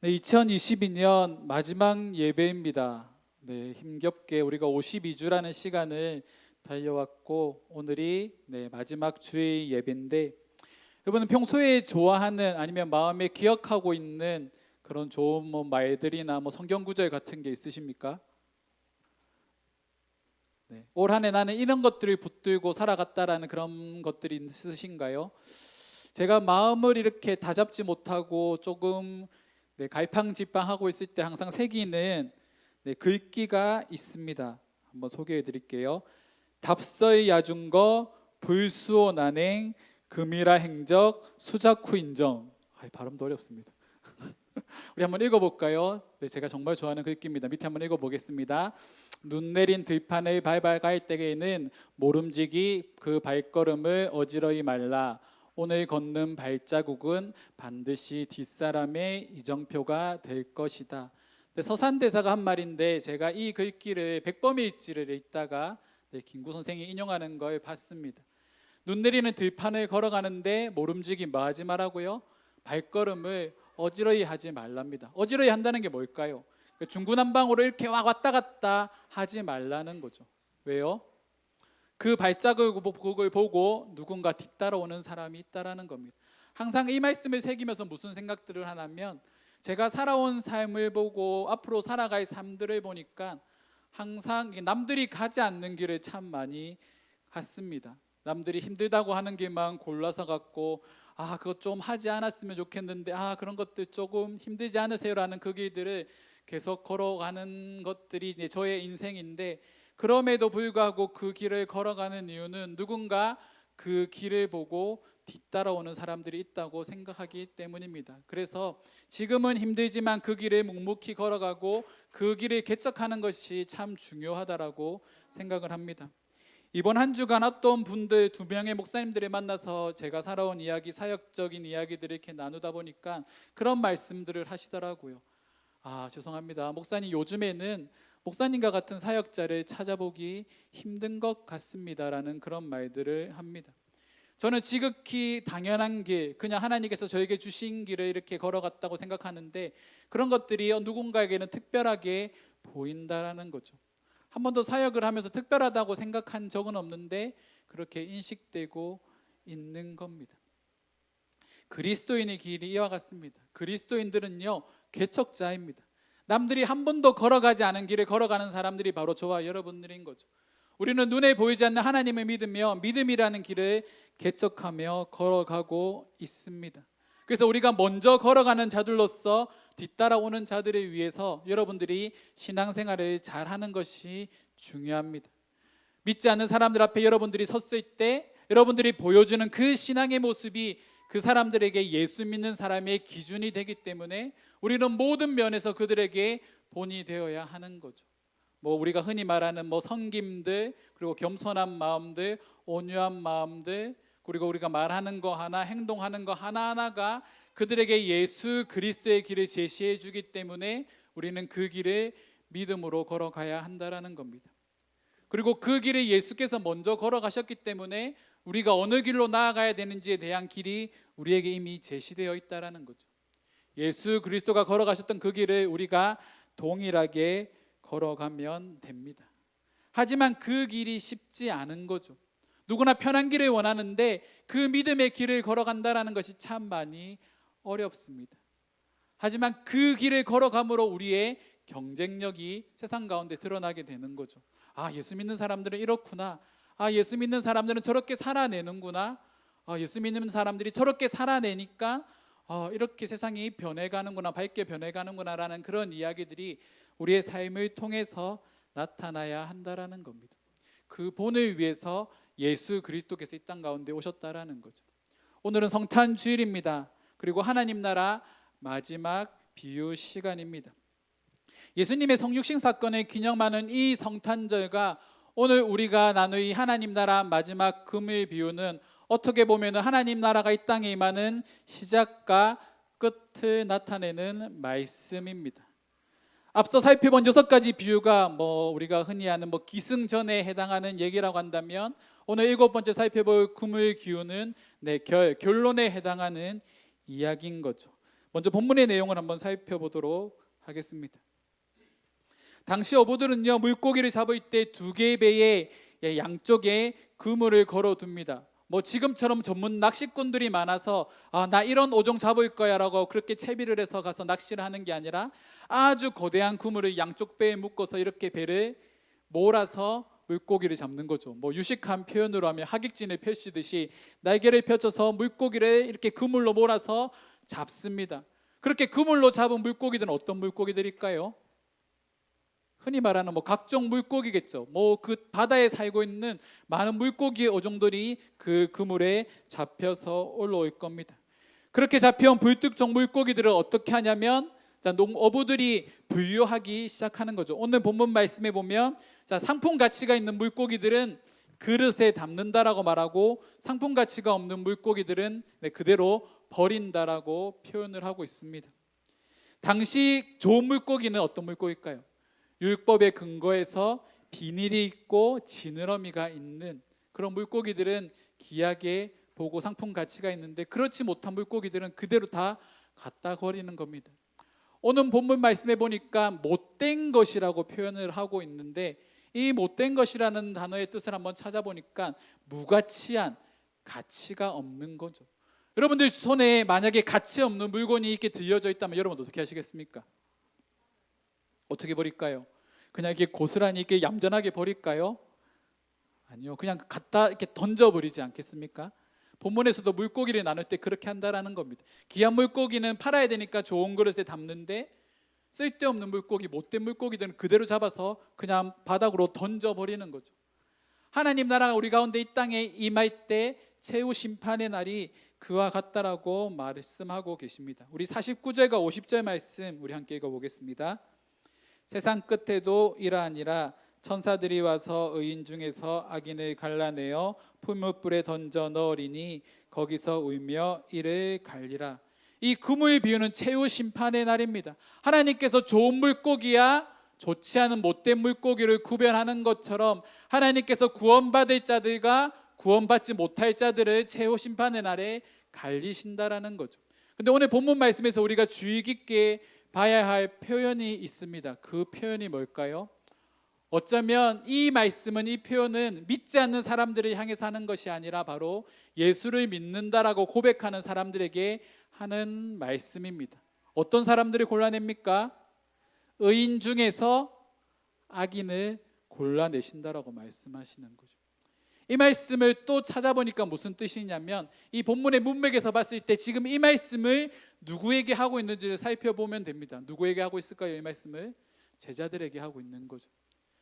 네, 2022년 마지막 예배입니다. 네, 힘겹게 우리가 52주라는 시간을 달려왔고 오늘이 마지막 주의 예배인데, 여러분은 평소에 좋아하는 아니면 마음에 기억하고 있는 그런 좋은 말들이나 성경 구절 같은 게 있으십니까? 네, 올 한 해 나는 이런 것들을 붙들고 살아갔다라는 그런 것들이 있으신가요? 제가 마음을 이렇게 다잡지 못하고 조금 갈팡질팡하고 있을 때 항상 새기는 글귀가 있습니다. 한번 소개해 드릴게요. 답서의 야중거 불수오 난행 금이라 행적 수작후 인정. 발음도 어렵습니다. 우리 한번 읽어볼까요? 제가 정말 좋아하는 글귀입니다. 밑에 한번 읽어보겠습니다. 눈 내린 들판을 발발 갈 때에는 모름지기 그 발걸음을 어지러이 말라. 오늘 걷는 발자국은 반드시 뒷사람의 이정표가 될 것이다. 서산대사가 한 말인데, 제가 이 글귀를 백범일지를 읽다가 김구 선생이 인용하는 걸 봤습니다. 눈 내리는 들판을 걸어가는데 모름지기 뭐 하지 말라고요? 발걸음을 어지러이 하지 말랍니다. 어지러이 한다는 게 뭘까요? 중구난방으로 이렇게 왔다 갔다 하지 말라는 거죠. 왜요? 그 발자국을 보고 누군가 뒤따라오는 사람이 있다라는 겁니다. 항상 이 말씀을 새기면서 무슨 생각들을 하냐면, 제가 살아온 삶을 보고 앞으로 살아갈 삶들을 보니까 항상 남들이 가지 않는 길을 참 많이 갔습니다. 남들이 힘들다고 하는 길만 골라서 갔고, 그것 좀 하지 않았으면 좋겠는데 그런 것들 조금 힘들지 않으세요라는 그 길들을 계속 걸어가는 것들이 저의 인생인데, 그럼에도 불구하고 그 길을 걸어가는 이유는 누군가 그 길을 보고 뒤따라오는 사람들이 있다고 생각하기 때문입니다. 그래서 지금은 힘들지만 그 길을 묵묵히 걸어가고 그 길을 개척하는 것이 참 중요하다라고 생각을 합니다. 이번 한 주간 어떤 분들, 두 명의 목사님들을 만나서 제가 살아온 이야기, 사역적인 이야기들을 이렇게 나누다 보니까 그런 말씀들을 하시더라고요. 죄송합니다, 목사님, 요즘에는 목사님과 같은 사역자를 찾아보기 힘든 것 같습니다라는 그런 말들을 합니다. 저는 지극히 당연한 길, 그냥 하나님께서 저에게 주신 길을 이렇게 걸어갔다고 생각하는데, 그런 것들이 누군가에게는 특별하게 보인다라는 거죠. 한 번도 사역을 하면서 특별하다고 생각한 적은 없는데 그렇게 인식되고 있는 겁니다. 그리스도인의 길이 이와 같습니다. 그리스도인들은요, 개척자입니다. 남들이 한 번도 걸어가지 않은 길을 걸어가는 사람들이 바로 저와 여러분들인 거죠. 우리는 눈에 보이지 않는 하나님을 믿으며 믿음이라는 길을 개척하며 걸어가고 있습니다. 그래서 우리가 먼저 걸어가는 자들로서 뒤따라오는 자들을 위해서 여러분들이 신앙생활을 잘하는 것이 중요합니다. 믿지 않는 사람들 앞에 여러분들이 섰을 때 여러분들이 보여주는 그 신앙의 모습이 그 사람들에게 예수 믿는 사람의 기준이 되기 때문에 우리는 모든 면에서 그들에게 본이 되어야 하는 거죠. 우리가 흔히 말하는 섬김들, 그리고 겸손한 마음들, 온유한 마음들, 그리고 우리가 말하는 거 하나, 행동하는 거 하나하나가 그들에게 예수 그리스도의 길을 제시해 주기 때문에 우리는 그 길을 믿음으로 걸어가야 한다라는 겁니다. 그리고 그 길을 예수께서 먼저 걸어가셨기 때문에 우리가 어느 길로 나아가야 되는지에 대한 길이 우리에게 이미 제시되어 있다라는 거죠. 예수 그리스도가 걸어가셨던 그 길을 우리가 동일하게 걸어가면 됩니다. 하지만 그 길이 쉽지 않은 거죠. 누구나 편한 길을 원하는데 그 믿음의 길을 걸어간다라는 것이 참 많이 어렵습니다. 하지만 그 길을 걸어감으로 우리의 경쟁력이 세상 가운데 드러나게 되는 거죠. 예수 믿는 사람들은 이렇구나. 예수 믿는 사람들은 저렇게 살아내는구나. 예수 믿는 사람들이 저렇게 살아내니까 이렇게 세상이 변해가는구나, 밝게 변해가는구나 라는 그런 이야기들이 우리의 삶을 통해서 나타나야 한다라는 겁니다. 그 본을 위해서 예수 그리스도께서 이 땅 가운데 오셨다라는 거죠. 오늘은 성탄 주일입니다. 그리고 하나님 나라 마지막 비유 시간입니다. 예수님의 성육신 사건을 기념하는 이 성탄절과 오늘 우리가 나누이 하나님 나라 마지막 금을 비유는 어떻게 보면 하나님 나라가 이 땅에 임하는 시작과 끝을 나타내는 말씀입니다. 앞서 살펴본 6가지 비유가 우리가 흔히 하는 기승전에 해당하는 얘기라고 한다면, 오늘 7번째 살펴볼 금을 기우는 결론에 해당하는 이야기인 거죠. 먼저 본문의 내용을 한번 살펴보도록 하겠습니다. 당시 어부들은요, 물고기를 잡을 때 두 개의 배에 양쪽에 그물을 걸어둡니다. 뭐 지금처럼 전문 낚시꾼들이 많아서 나 이런 어종 잡을 거야 라고 그렇게 채비를 해서 가서 낚시를 하는 게 아니라 아주 거대한 그물을 양쪽 배에 묶어서 이렇게 배를 몰아서 물고기를 잡는 거죠. 뭐 유식한 표현으로 하면 하객진을 펼치듯이 날개를 펼쳐서 물고기를 이렇게 그물로 몰아서 잡습니다. 그렇게 그물로 잡은 물고기들은 어떤 물고기들일까요? 흔히 말하는 뭐 각종 물고기겠죠. 뭐 그 바다에 살고 있는 많은 물고기의 어종들이 그 그물에 잡혀서 올라올 겁니다. 그렇게 잡혀온 불특정 물고기들을 어떻게 하냐면 농어부들이 분류하기 시작하는 거죠. 오늘 본문 말씀에 보면 상품 가치가 있는 물고기들은 그릇에 담는다라고 말하고 상품 가치가 없는 물고기들은 그대로 버린다라고 표현을 하고 있습니다. 당시 좋은 물고기는 어떤 물고기일까요? 율법의 근거에서 비닐이 있고 지느러미가 있는 그런 물고기들은 귀하게 보고 상품 가치가 있는데, 그렇지 못한 물고기들은 그대로 다 갖다 버리는 겁니다. 오늘 본문 말씀해 보니까 못된 것이라고 표현을 하고 있는데, 이 못된 것이라는 단어의 뜻을 한번 찾아보니까 무가치한, 가치가 없는 거죠. 여러분들 손에 만약에 가치 없는 물건이 이렇게 들려져 있다면 여러분 어떻게 하시겠습니까? 어떻게 버릴까요? 그냥 이렇게 고스란히 이렇게 얌전하게 버릴까요? 아니요, 그냥 갖다 이렇게 던져버리지 않겠습니까? 본문에서도 물고기를 나눌 때 그렇게 한다라는 겁니다. 귀한 물고기는 팔아야 되니까 좋은 그릇에 담는데, 쓸데없는 물고기, 못된 물고기들은 그대로 잡아서 그냥 바닥으로 던져버리는 거죠. 하나님 나라가 우리 가운데 이 땅에 임할 때 최후 심판의 날이 그와 같다라고 말씀하고 계십니다. 우리 49절과 50절 말씀 우리 함께 읽어보겠습니다. 세상 끝에도 이러하니라. 천사들이 와서 의인 중에서 악인을 갈라내어 풀무불에 던져 넣으리니 거기서 울며 이를 갈리라. 이 그물 비유는 최후 심판의 날입니다. 하나님께서 좋은 물고기야 좋지 않은 못된 물고기를 구별하는 것처럼 하나님께서 구원받을 자들과 구원받지 못할 자들을 최후 심판의 날에 갈리신다라는 거죠. 근데 오늘 본문 말씀에서 우리가 주의 깊게 봐야 할 표현이 있습니다. 그 표현이 뭘까요? 어쩌면 이 말씀은, 이 표현은 믿지 않는 사람들을 향해서 하는 것이 아니라 바로 예수를 믿는다라고 고백하는 사람들에게 하는 말씀입니다. 어떤 사람들을 골라냅니까? 의인 중에서 악인을 골라내신다라고 말씀하시는 거죠. 이 말씀을 또 찾아보니까 무슨 뜻이냐면, 이 본문의 문맥에서 봤을 때 지금 이 말씀을 누구에게 하고 있는지를 살펴보면 됩니다. 누구에게 하고 있을까요? 이 말씀을 제자들에게 하고 있는 거죠.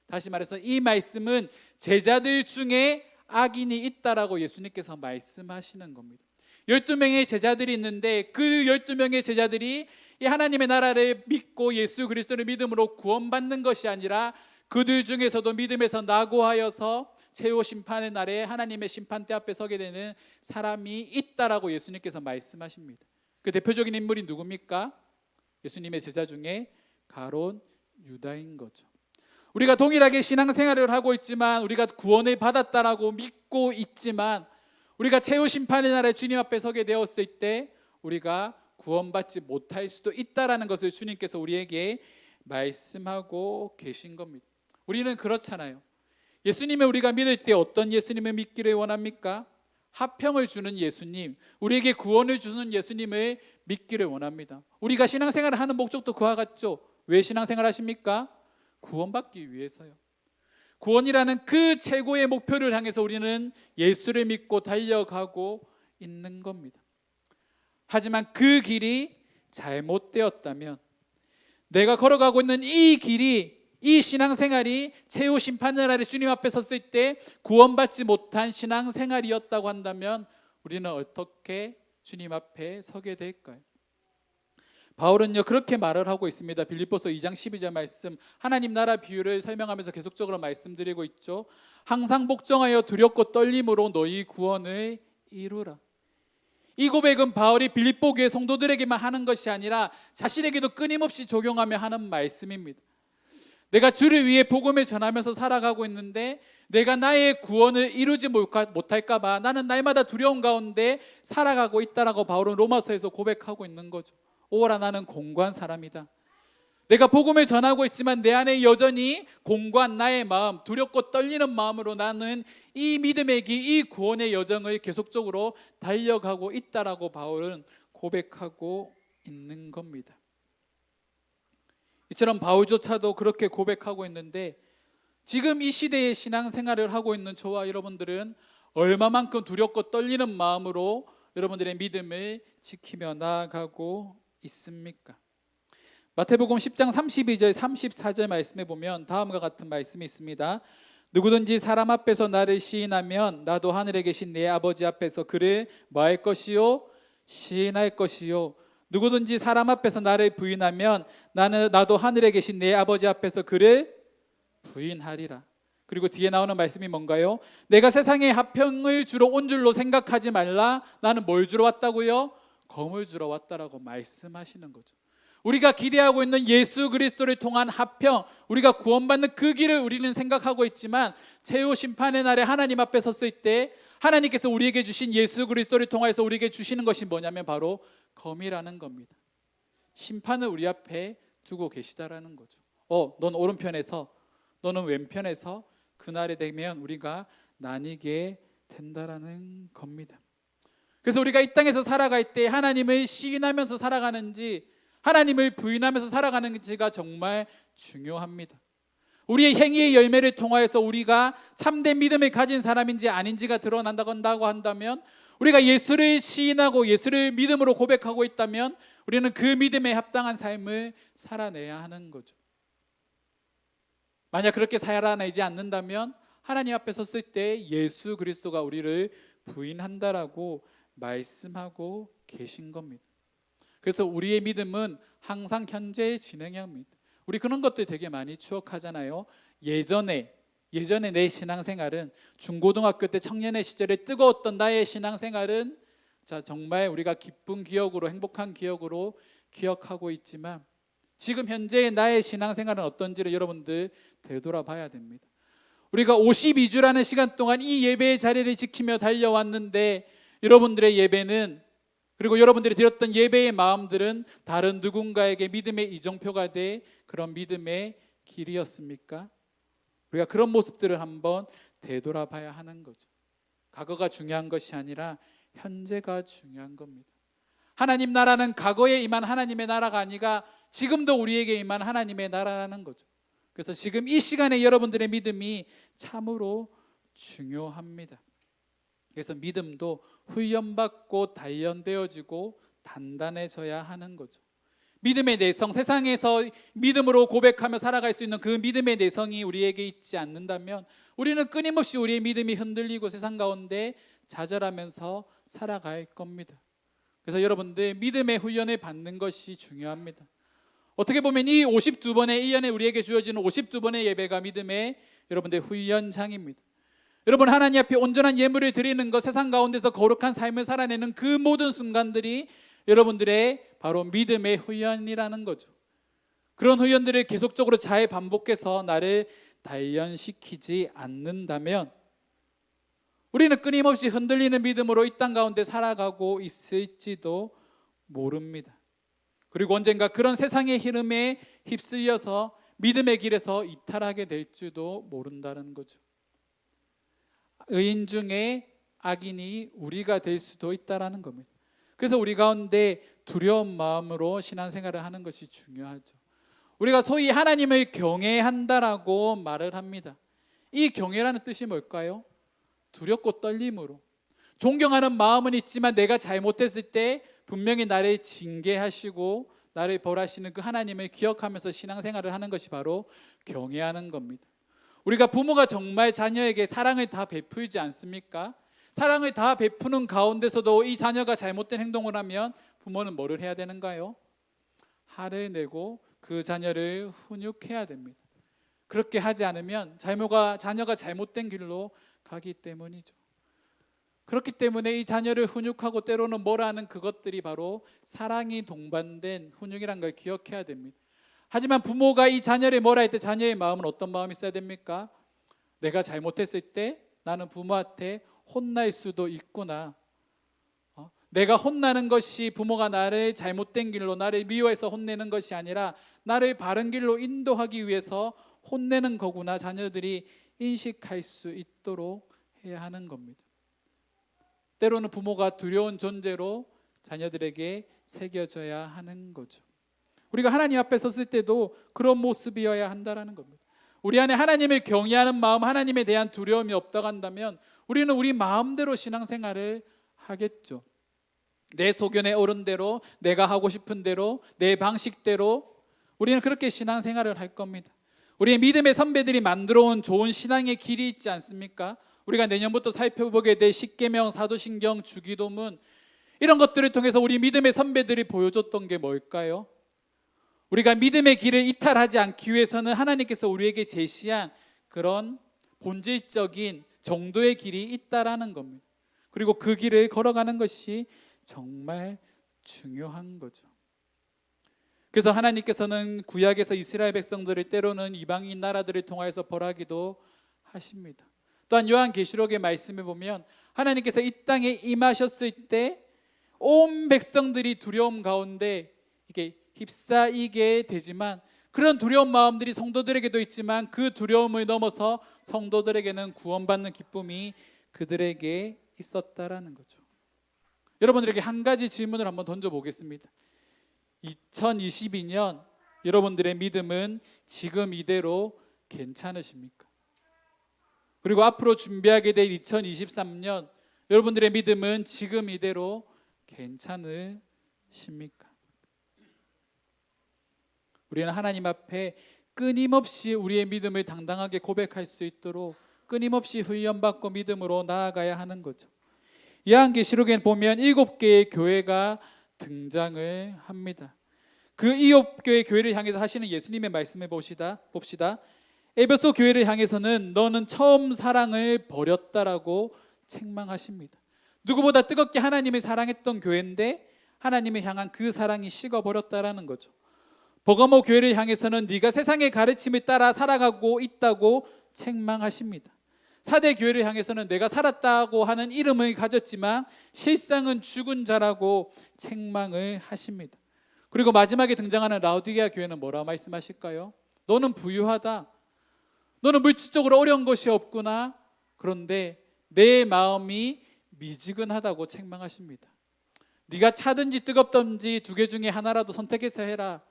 다시 말해서 이 말씀은 제자들 중에 악인이 있다라고 예수님께서 말씀하시는 겁니다. 12명의 제자들이 있는데 그 12명의 제자들이 이 하나님의 나라를 믿고 예수 그리스도를 믿음으로 구원받는 것이 아니라 그들 중에서도 믿음에서 낙오하여서 최후 심판의 날에 하나님의 심판대 앞에 서게 되는 사람이 있다라고 예수님께서 말씀하십니다. 그 대표적인 인물이 누굽니까? 예수님의 제자 중에 가룟 유다인 거죠. 우리가 동일하게 신앙생활을 하고 있지만, 우리가 구원을 받았다라고 믿고 있지만, 우리가 최후 심판의 날에 주님 앞에 서게 되었을 때 우리가 구원받지 못할 수도 있다라는 것을 주님께서 우리에게 말씀하고 계신 겁니다. 우리는 그렇잖아요. 예수님을 우리가 믿을 때 어떤 예수님을 믿기를 원합니까? 화평을 주는 예수님, 우리에게 구원을 주는 예수님을 믿기를 원합니다. 우리가 신앙생활을 하는 목적도 그와 같죠. 왜 신앙생활 하십니까? 구원받기 위해서요. 구원이라는 그 최고의 목표를 향해서 우리는 예수를 믿고 달려가고 있는 겁니다. 하지만 그 길이 잘못되었다면, 내가 걸어가고 있는 이 길이, 이 신앙생활이 최후 심판의 날에 주님 앞에 섰을 때 구원받지 못한 신앙생활이었다고 한다면 우리는 어떻게 주님 앞에 서게 될까요? 바울은요 그렇게 말을 하고 있습니다. 빌립보서 2장 12절 말씀, 하나님 나라 비유를 설명하면서 계속적으로 말씀드리고 있죠. 항상 복종하여 두렵고 떨림으로 너희 구원을 이루라. 이 고백은 바울이 빌립보 교회 성도들에게만 하는 것이 아니라 자신에게도 끊임없이 적용하며 하는 말씀입니다. 내가 주를 위해 복음을 전하면서 살아가고 있는데 내가 나의 구원을 이루지 못할까 봐 나는 날마다 두려움 가운데 살아가고 있다라고 바울은 로마서에서 고백하고 있는 거죠. 오라 나는 공고한 사람이다. 내가 복음을 전하고 있지만 내 안에 여전히 공고한 나의 마음, 두렵고 떨리는 마음으로 나는 이 믿음의 길, 이 구원의 여정을 계속적으로 달려가고 있다라고 바울은 고백하고 있는 겁니다. 이처럼 바울조차도 그렇게 고백하고 있는데 지금 이 시대의 신앙생활을 하고 있는 저와 여러분들은 얼마만큼 두렵고 떨리는 마음으로 여러분들의 믿음을 지키며 나아가고 있습니까? 마태복음 10장 32절 34절 말씀에 보면 다음과 같은 말씀이 있습니다. 누구든지 사람 앞에서 나를 시인하면 나도 하늘에 계신 내 아버지 앞에서 그를 뭐 할 것이요? 시인할 것이요. 누구든지 사람 앞에서 나를 부인하면 나도 하늘에 계신 내 아버지 앞에서 그를 부인하리라. 그리고 뒤에 나오는 말씀이 뭔가요? 내가 세상에 화평을 주러 온 줄로 생각하지 말라. 나는 뭘 주러 왔다고요? 검을 주러 왔다라고 말씀하시는 거죠. 우리가 기대하고 있는 예수 그리스도를 통한 화평, 우리가 구원받는 그 길을 우리는 생각하고 있지만 최후 심판의 날에 하나님 앞에 섰을 때 하나님께서 우리에게 주신 예수 그리스도를 통해서 우리에게 주시는 것이 뭐냐면 바로 검이라는 겁니다. 심판을 우리 앞에 두고 계시다라는 거죠. 넌 오른편에서, 너는 왼편에서 그날이 되면 우리가 나뉘게 된다라는 겁니다. 그래서 우리가 이 땅에서 살아갈 때 하나님을 시인하면서 살아가는지 하나님을 부인하면서 살아가는지가 정말 중요합니다. 우리의 행위의 열매를 통하여서 우리가 참된 믿음을 가진 사람인지 아닌지가 드러난다고 한다면, 우리가 예수를 시인하고 예수를 믿음으로 고백하고 있다면 우리는 그 믿음에 합당한 삶을 살아내야 하는 거죠. 만약 그렇게 살아내지 않는다면 하나님 앞에 섰을 때 예수 그리스도가 우리를 부인한다라고 말씀하고 계신 겁니다. 그래서 우리의 믿음은 항상 현재에 진행해야 합니다. 우리 그런 것들 되게 많이 추억하잖아요. 예전에 내 신앙생활은, 중고등학교 때 청년의 시절에 뜨거웠던 나의 신앙생활은 정말 우리가 기쁜 기억으로, 행복한 기억으로 기억하고 있지만 지금 현재의 나의 신앙생활은 어떤지를 여러분들 되돌아봐야 됩니다. 우리가 52주라는 시간 동안 이 예배의 자리를 지키며 달려왔는데 여러분들의 예배는, 그리고 여러분들이 드렸던 예배의 마음들은 다른 누군가에게 믿음의 이정표가 돼 그런 믿음의 길이었습니까? 우리가 그런 모습들을 한번 되돌아봐야 하는 거죠. 과거가 중요한 것이 아니라 현재가 중요한 겁니다. 하나님 나라는 과거에 임한 하나님의 나라가 아니라 지금도 우리에게 임한 하나님의 나라라는 거죠. 그래서 지금 이 시간에 여러분들의 믿음이 참으로 중요합니다. 그래서 믿음도 훈련받고 단련되어지고 단단해져야 하는 거죠. 믿음의 내성, 세상에서 믿음으로 고백하며 살아갈 수 있는 그 믿음의 내성이 우리에게 있지 않는다면 우리는 끊임없이 우리의 믿음이 흔들리고 세상 가운데 좌절하면서 살아갈 겁니다. 그래서 여러분들 믿음의 훈련을 받는 것이 중요합니다. 어떻게 보면 이 52번의 1년에 우리에게 주어지는 52번의 예배가 믿음의 여러분들 훈련장입니다. 여러분, 하나님 앞에 온전한 예물을 드리는 것, 세상 가운데서 거룩한 삶을 살아내는 그 모든 순간들이 여러분들의 바로 믿음의 훈련이라는 거죠. 그런 훈련들을 계속적으로 잘 반복해서 나를 단련시키지 않는다면 우리는 끊임없이 흔들리는 믿음으로 이 땅 가운데 살아가고 있을지도 모릅니다. 그리고 언젠가 그런 세상의 흐름에 휩쓸려서 믿음의 길에서 이탈하게 될지도 모른다는 거죠. 의인 중에 악인이 우리가 될 수도 있다라는 겁니다. 그래서 우리 가운데 두려운 마음으로 신앙생활을 하는 것이 중요하죠. 우리가 소위 하나님을 경외한다라고 말을 합니다. 이 경외라는 뜻이 뭘까요? 두렵고 떨림으로, 존경하는 마음은 있지만 내가 잘못했을 때 분명히 나를 징계하시고 나를 벌하시는 그 하나님을 기억하면서 신앙생활을 하는 것이 바로 경외하는 겁니다. 우리가 부모가 정말 자녀에게 사랑을 다 베풀지 않습니까? 사랑을 다 베푸는 가운데서도 이 자녀가 잘못된 행동을 하면 부모는 뭐를 해야 되는가요? 화를 내고 그 자녀를 훈육해야 됩니다. 그렇게 하지 않으면 자녀가 잘못된 길로 가기 때문이죠. 그렇기 때문에 이 자녀를 훈육하고 때로는 뭐라는 그것들이 바로 사랑이 동반된 훈육이라는 걸 기억해야 됩니다. 하지만 부모가 이 자녀를 뭐라 할 때 자녀의 마음은 어떤 마음이 있어야 됩니까? 내가 잘못했을 때 나는 부모한테 혼날 수도 있구나. 내가 혼나는 것이 부모가 나를 잘못된 길로, 나를 미워해서 혼내는 것이 아니라 나를 바른 길로 인도하기 위해서 혼내는 거구나, 자녀들이 인식할 수 있도록 해야 하는 겁니다. 때로는 부모가 두려운 존재로 자녀들에게 새겨져야 하는 거죠. 우리가 하나님 앞에 섰을 때도 그런 모습이어야 한다는 겁니다. 우리 안에 하나님을 경외하는 마음, 하나님에 대한 두려움이 없다고 한다면 우리는 우리 마음대로 신앙생활을 하겠죠. 내 소견에 오른 대로, 내가 하고 싶은 대로, 내 방식대로 우리는 그렇게 신앙생활을 할 겁니다. 우리의 믿음의 선배들이 만들어온 좋은 신앙의 길이 있지 않습니까? 우리가 내년부터 살펴보게 될 십계명, 사도신경, 주기도문, 이런 것들을 통해서 우리 믿음의 선배들이 보여줬던 게 뭘까요? 우리가 믿음의 길을 이탈하지 않기 위해서는 하나님께서 우리에게 제시한 그런 본질적인 정도의 길이 있다라는 겁니다. 그리고 그 길을 걸어가는 것이 정말 중요한 거죠. 그래서 하나님께서는 구약에서 이스라엘 백성들을 때로는 이방인 나라들을 통하여서 벌하기도 하십니다. 또한 요한계시록의 말씀에 보면 하나님께서 이 땅에 임하셨을 때 온 백성들이 두려움 가운데 이게 휩싸이게 되지만, 그런 두려운 마음들이 성도들에게도 있지만 그 두려움을 넘어서 성도들에게는 구원받는 기쁨이 그들에게 있었다라는 거죠. 여러분들에게 한 가지 질문을 한번 던져보겠습니다. 2022년 여러분들의 믿음은 지금 이대로 괜찮으십니까? 그리고 앞으로 준비하게 될 2023년 여러분들의 믿음은 지금 이대로 괜찮으십니까? 우리는 하나님 앞에 끊임없이 우리의 믿음을 당당하게 고백할 수 있도록 끊임없이 훈련받고 믿음으로 나아가야 하는 거죠. 요한계시록에 보면 7개의 교회가 등장을 합니다. 그 7교의 교회를 향해서 하시는 예수님의 말씀을 봅시다. 에베소 교회를 향해서는 너는 처음 사랑을 버렸다라고 책망하십니다. 누구보다 뜨겁게 하나님을 사랑했던 교회인데 하나님을 향한 그 사랑이 식어버렸다라는 거죠. 버가모 교회를 향해서는 네가 세상의 가르침을 따라 살아가고 있다고 책망하십니다. 사대 교회를 향해서는 내가 살았다고 하는 이름을 가졌지만 실상은 죽은 자라고 책망을 하십니다. 그리고 마지막에 등장하는 라오디게아 교회는 뭐라고 말씀하실까요? 너는 부유하다, 너는 물질적으로 어려운 것이 없구나, 그런데 내 마음이 미지근하다고 책망하십니다. 네가 차든지 뜨겁든지 두 개 중에 하나라도 선택해서 해라.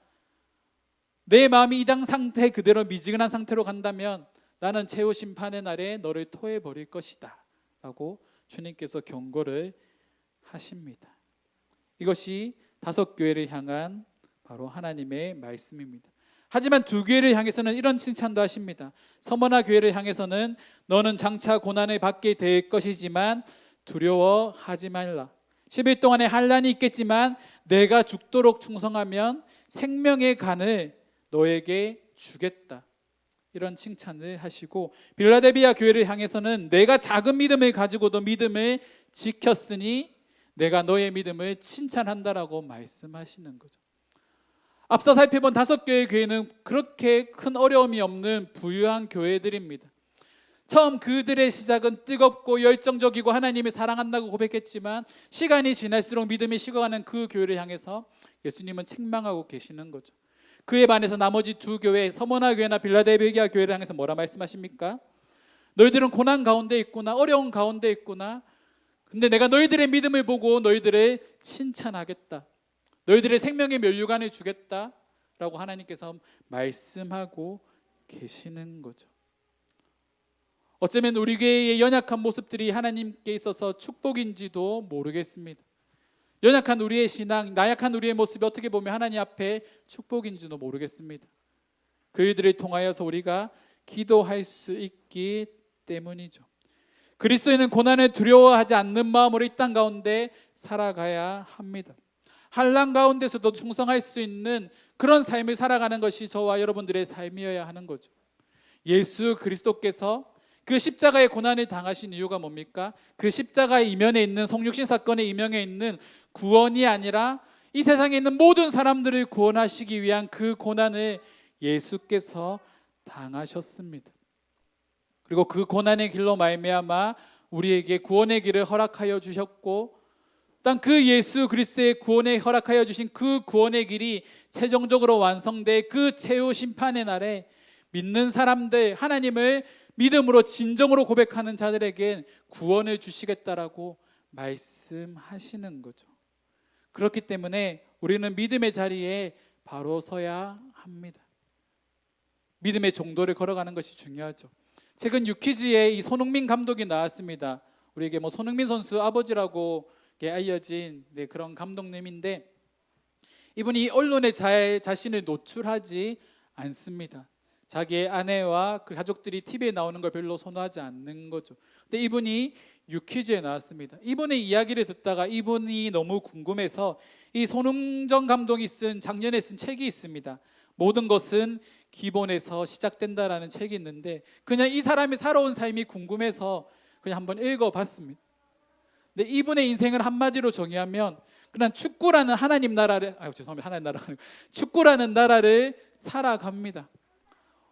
내 마음이 이 당 상태 그대로 미지근한 상태로 간다면 나는 최후 심판의 날에 너를 토해버릴 것이다 라고 주님께서 경고를 하십니다. 이것이 5교회를 향한 바로 하나님의 말씀입니다. 하지만 2교회를 향해서는 이런 칭찬도 하십니다. 서머나 교회를 향해서는 너는 장차 고난을 받게 될 것이지만 두려워하지 말라. 10일 동안의 환난이 있겠지만 내가 죽도록 충성하면 생명의 간을 너에게 주겠다. 이런 칭찬을 하시고, 빌라델비아 교회를 향해서는 내가 작은 믿음을 가지고도 믿음을 지켰으니 내가 너의 믿음을 칭찬한다라고 말씀하시는 거죠. 앞서 살펴본 5교의 교회는 그렇게 큰 어려움이 없는 부유한 교회들입니다. 처음 그들의 시작은 뜨겁고 열정적이고 하나님을 사랑한다고 고백했지만 시간이 지날수록 믿음이 식어가는 그 교회를 향해서 예수님은 책망하고 계시는 거죠. 그에 반해서 나머지 2교회, 서머나 교회나 빌라델비아 교회를 향해서 뭐라 말씀하십니까? 너희들은 고난 가운데 있구나, 어려운 가운데 있구나. 근데 내가 너희들의 믿음을 보고 너희들을 칭찬하겠다. 너희들의 생명의 면류관을 주겠다 라고 하나님께서 말씀하고 계시는 거죠. 어쩌면 우리 교회의 연약한 모습들이 하나님께 있어서 축복인지도 모르겠습니다. 연약한 우리의 신앙, 나약한 우리의 모습이 어떻게 보면 하나님 앞에 축복인지도 모르겠습니다. 그들을 통하여서 우리가 기도할 수 있기 때문이죠. 그리스도인은 고난을 두려워하지 않는 마음으로 이 땅 가운데 살아가야 합니다. 환난 가운데서도 충성할 수 있는 그런 삶을 살아가는 것이 저와 여러분들의 삶이어야 하는 거죠. 예수 그리스도께서 그 십자가의 고난을 당하신 이유가 뭡니까? 그 십자가의 이면에 있는 성육신 사건의 이면에 있는 구원이 아니라 이 세상에 있는 모든 사람들을 구원하시기 위한 그 고난을 예수께서 당하셨습니다. 그리고 그 고난의 길로 말미암아 우리에게 구원의 길을 허락하여 주셨고 단 그 예수 그리스도의 구원에 허락하여 주신 그 구원의 길이 최종적으로 완성돼 그 최후 심판의 날에 믿는 사람들, 하나님을 믿음으로 진정으로 고백하는 자들에겐 구원을 주시겠다라고 말씀하시는 거죠. 그렇기 때문에 우리는 믿음의 자리에 바로 서야 합니다. 믿음의 정도를 걸어가는 것이 중요하죠. 최근 유퀴즈에 이 손흥민 감독이 나왔습니다. 우리에게 손흥민 선수 아버지라고 알려진 그런 감독님인데, 이분이 언론에 자신을 노출하지 않습니다. 자기의 아내와 그 가족들이 TV에 나오는 걸 별로 선호하지 않는 거죠. 근데 이분이 유퀴즈에 나왔습니다. 이분의 이야기를 듣다가 이분이 너무 궁금해서 이 손흥정 감독이 작년에 쓴 책이 있습니다. 모든 것은 기본에서 시작된다라는 책이 있는데, 그냥 이 사람이 살아온 삶이 궁금해서 그냥 한번 읽어봤습니다. 근데 이분의 인생을 한마디로 정의하면 그냥 축구라는 하나님 나라를 축구라는 나라를 살아갑니다.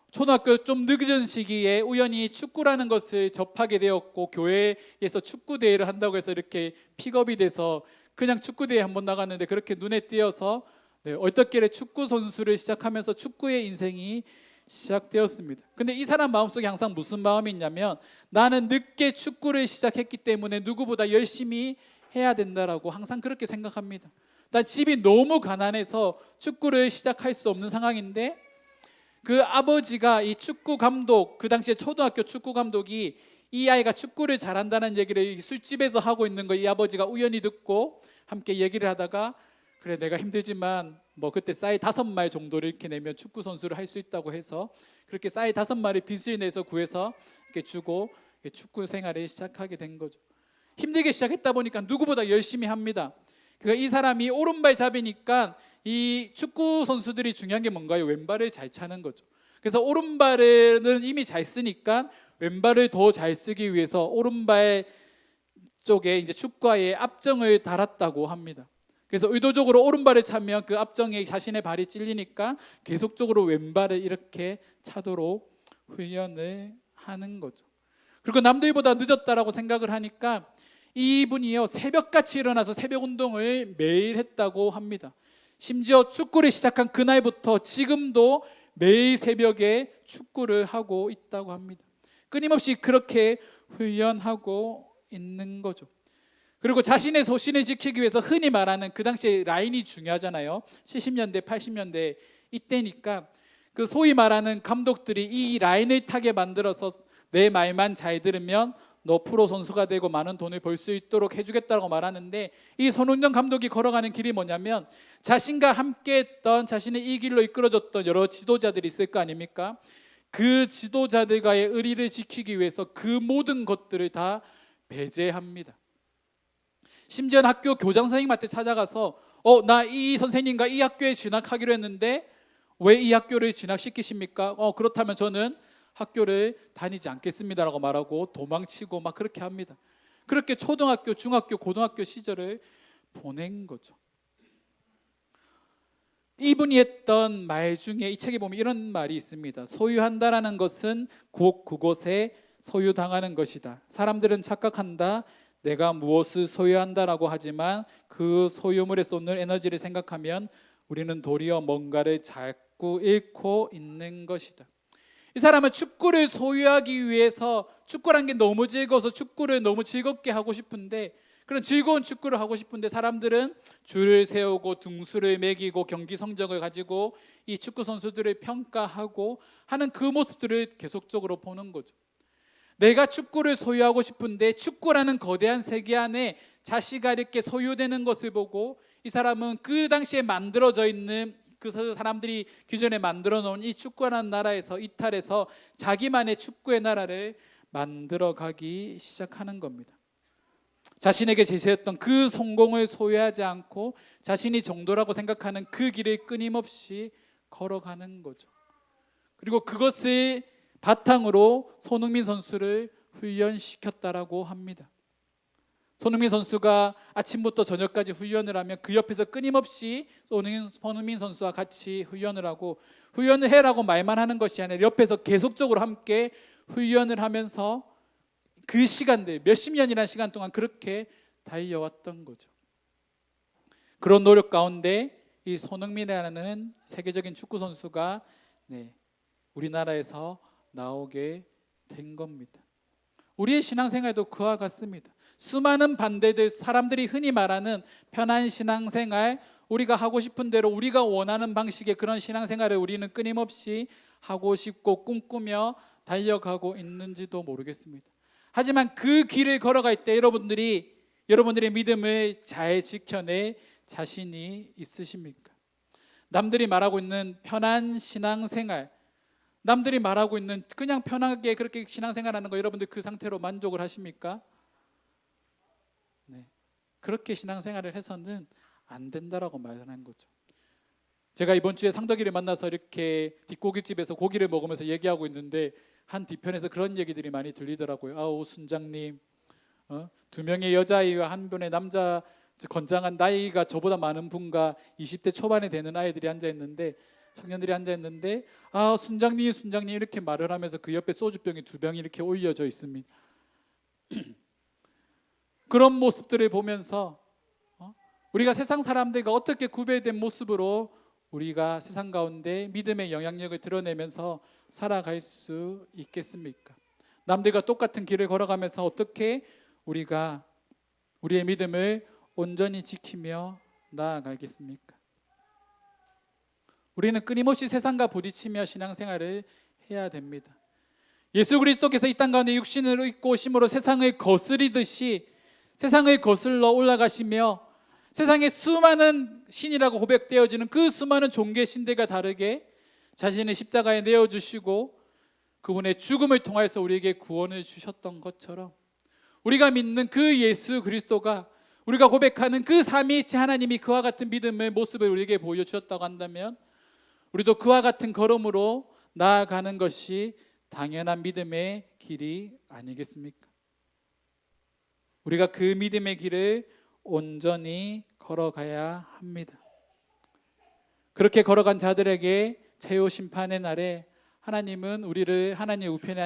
초등학교 좀 늦은 시기에 우연히 축구라는 것을 접하게 되었고, 교회에서 축구 대회를 한다고 해서 이렇게 픽업이 돼서 그냥 축구 대회 한번 나갔는데 그렇게 눈에 띄어서 얼떨결에 축구 선수를 시작하면서 축구의 인생이 시작되었습니다. 근데 이 사람 마음속에 항상 무슨 마음이 있냐면, 나는 늦게 축구를 시작했기 때문에 누구보다 열심히 해야 된다라고 항상 그렇게 생각합니다. 난 집이 너무 가난해서 축구를 시작할 수 없는 상황인데, 그 아버지가 이 축구 감독, 그 당시에 초등학교 축구 감독이 이 아이가 축구를 잘한다는 얘기를 술집에서 하고 있는 거 이 아버지가 우연히 듣고 함께 얘기를 하다가, 그래 내가 힘들지만 그때 쌀 5말 정도를 이렇게 내면 축구 선수를 할 수 있다고 해서 그렇게 쌀 5말을 빚을 내서 구해서 이렇게 주고 축구 생활을 시작하게 된 거죠. 힘들게 시작했다 보니까 누구보다 열심히 합니다. 그러니까 이 사람이 오른발 잡이니까 이 축구 선수들이 중요한 게 뭔가요? 왼발을 잘 차는 거죠. 그래서 오른발은 이미 잘 쓰니까 왼발을 더 잘 쓰기 위해서 오른발 쪽에 이제 축구화에 압정을 달았다고 합니다. 그래서 의도적으로 오른발을 차면 그 압정에 자신의 발이 찔리니까 계속적으로 왼발을 이렇게 차도록 훈련을 하는 거죠. 그리고 남들보다 늦었다라고 생각을 하니까 이분이요, 새벽같이 일어나서 새벽 운동을 매일 했다고 합니다. 심지어 축구를 시작한 그날부터 지금도 매일 새벽에 축구를 하고 있다고 합니다. 끊임없이 그렇게 훈련하고 있는 거죠. 그리고 자신의 소신을 지키기 위해서 흔히 말하는, 그 당시에 라인이 중요하잖아요. 70년대 80년대 이때니까 그 소위 말하는 감독들이 이 라인을 타게 만들어서 내 말만 잘 들으면 너 프로 선수가 되고 많은 돈을 벌 수 있도록 해주겠다고 말하는데, 이 손흥정 감독이 걸어가는 길이 뭐냐면, 자신과 함께 했던, 자신의 이 길로 이끌어줬던 여러 지도자들이 있을 거 아닙니까? 그 지도자들과의 의리를 지키기 위해서 그 모든 것들을 다 배제합니다. 심지어 학교 교장 선생님한테 찾아가서 나 이 선생님과 이 학교에 진학하기로 했는데 왜 이 학교를 진학시키십니까? 그렇다면 저는 학교를 다니지 않겠습니다라고 말하고 도망치고 막 그렇게 합니다. 그렇게 초등학교, 중학교, 고등학교 시절을 보낸 거죠. 이분이 했던 말 중에 이 책에 보면 이런 말이 있습니다. 소유한다라는 것은 곧 그곳에 소유당하는 것이다. 사람들은 착각한다. 내가 무엇을 소유한다라고 하지만 그 소유물에 쏟는 에너지를 생각하면 우리는 도리어 뭔가를 자꾸 잃고 있는 것이다. 이 사람은 축구를 소유하기 위해서, 축구란 게 너무 즐거워서 축구를 너무 즐겁게 하고 싶은데, 그런 즐거운 축구를 하고 싶은데 사람들은 줄을 세우고 등수를 매기고 경기 성적을 가지고 이 축구 선수들을 평가하고 하는 그 모습들을 계속적으로 보는 거죠. 내가 축구를 소유하고 싶은데 축구라는 거대한 세계 안에 자시가 이렇게 소유되는 것을 보고, 이 사람은 그 당시에 만들어져 있는 그 사람들이 기존에 만들어 놓은 이 축구라는 나라에서 이탈해서 자기만의 축구의 나라를 만들어가기 시작하는 겁니다. 자신에게 제시했던 그 성공을 소유하지 않고 자신이 정도라고 생각하는 그 길을 끊임없이 걸어가는 거죠. 그리고 그것을 바탕으로 손흥민 선수를 훈련시켰다라고 합니다. 손흥민 선수가 아침부터 저녁까지 훈련을 하면 그 옆에서 끊임없이 손흥민 선수와 같이 훈련을 하고, 훈련을 해라고 말만 하는 것이 아니라 옆에서 계속적으로 함께 훈련을 하면서 그 시간들, 몇십 년이라는 시간 동안 그렇게 달려왔던 거죠. 그런 노력 가운데 이 손흥민이라는 세계적인 축구 선수가 우리나라에서 나오게 된 겁니다. 우리의 신앙생활도 그와 같습니다. 수많은 반대들, 사람들이 흔히 말하는 편한 신앙생활, 우리가 하고 싶은 대로 우리가 원하는 방식의 그런 신앙생활을 우리는 끊임없이 하고 싶고 꿈꾸며 달려가고 있는지도 모르겠습니다. 하지만 그 길을 걸어갈 때 여러분들의 믿음을 잘 지켜낼 자신이 있으십니까? 남들이 말하고 있는 편한 신앙생활, 남들이 말하고 있는 그냥 편하게 그렇게 신앙생활하는 거 여러분들 그 상태로 만족을 하십니까? 네. 그렇게 신앙생활을 해서는 안 된다라고 말하는 거죠. 제가 이번 주에 상덕이를 만나서 이렇게 뒷고기집에서 고기를 먹으면서 얘기하고 있는데 한 뒤편에서 그런 얘기들이 많이 들리더라고요. 아우 순장님, 2명의 여자아이와 한 분의 남자 건장한 나이가 저보다 많은 분과 20대 초반에 되는 아이들이 앉아있는데 청년들이 앉아있는데 순장님 이렇게 말을 하면서 그 옆에 소주병이 2병이 이렇게 올려져 있습니다. 그런 모습들을 보면서 우리가 세상 사람들과 어떻게 구별된 모습으로 우리가 세상 가운데 믿음의 영향력을 드러내면서 살아갈 수 있겠습니까? 남들과 똑같은 길을 걸어가면서 어떻게 우리가 우리의 믿음을 온전히 지키며 나아가겠습니까? 우리는 끊임없이 세상과 부딪히며 신앙생활을 해야 됩니다. 예수 그리스도께서 이 땅 가운데 육신을 입고 오심으로 세상을 거스리듯이 세상을 거슬러 올라가시며 세상에 수많은 신이라고 고백되어지는 그 수많은 종교 신들과 다르게 자신의 십자가에 내어주시고 그분의 죽음을 통해서 우리에게 구원을 주셨던 것처럼 우리가 믿는 그 예수 그리스도가 우리가 고백하는 그 삼위일체 하나님이 그와 같은 믿음의 모습을 우리에게 보여주셨다고 한다면 우리도 그와 같은 걸음으로 나아가는 것이 당연한 믿음의 길이 아니겠습니까? 우리가 그 믿음의 길을 온전히 걸어가야 합니다. 그렇게 걸어간 자들에게 최후 심판의 날에 하나님은 우리를 하나님의 우편에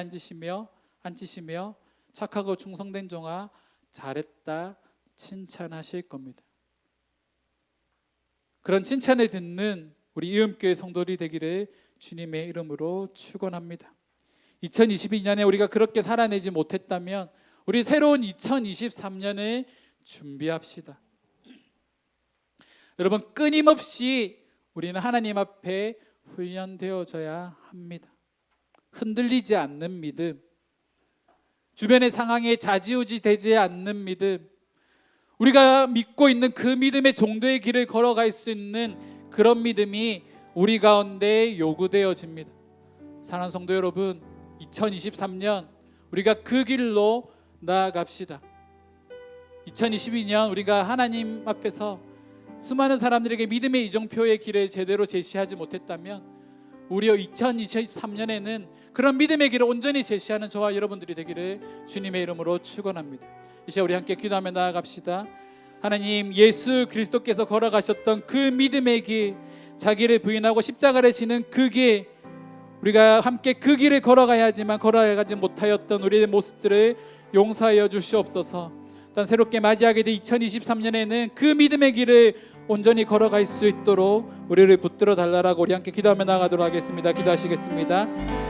앉히시며 착하고 충성된 종아 잘했다 칭찬하실 겁니다. 그런 칭찬을 듣는 우리 이음교회 성도들이 되기를 주님의 이름으로 축원합니다. 2022년에 우리가 그렇게 살아내지 못했다면 우리 새로운 2023년을 준비합시다. 여러분, 끊임없이 우리는 하나님 앞에 훈련되어져야 합니다. 흔들리지 않는 믿음, 주변의 상황에 좌지우지 되지 않는 믿음, 우리가 믿고 있는 그 믿음의 정도의 길을 걸어갈 수 있는 그런 믿음이 우리 가운데 요구되어집니다. 사랑하는 성도 여러분, 2023년 우리가 그 길로 나아갑시다. 2022년 우리가 하나님 앞에서 수많은 사람들에게 믿음의 이정표의 길을 제대로 제시하지 못했다면 우리의 2023년에는 그런 믿음의 길을 온전히 제시하는 저와 여러분들이 되기를 주님의 이름으로 축원합니다. 이 시간 우리 함께 기도하며 나아갑시다. 하나님, 예수 그리스도께서 걸어가셨던 그 믿음의 길, 자기를 부인하고 십자가를 지는 그 길, 우리가 함께 그 길을 걸어가야 하지만 걸어가지 못하였던 우리의 모습들을 용서하여 주시옵소서. 단 새롭게 맞이하게 된 2023년에는 그 믿음의 길을 온전히 걸어갈 수 있도록 우리를 붙들어 달라고 우리 함께 기도하며 나가도록 하겠습니다. 기도하시겠습니다.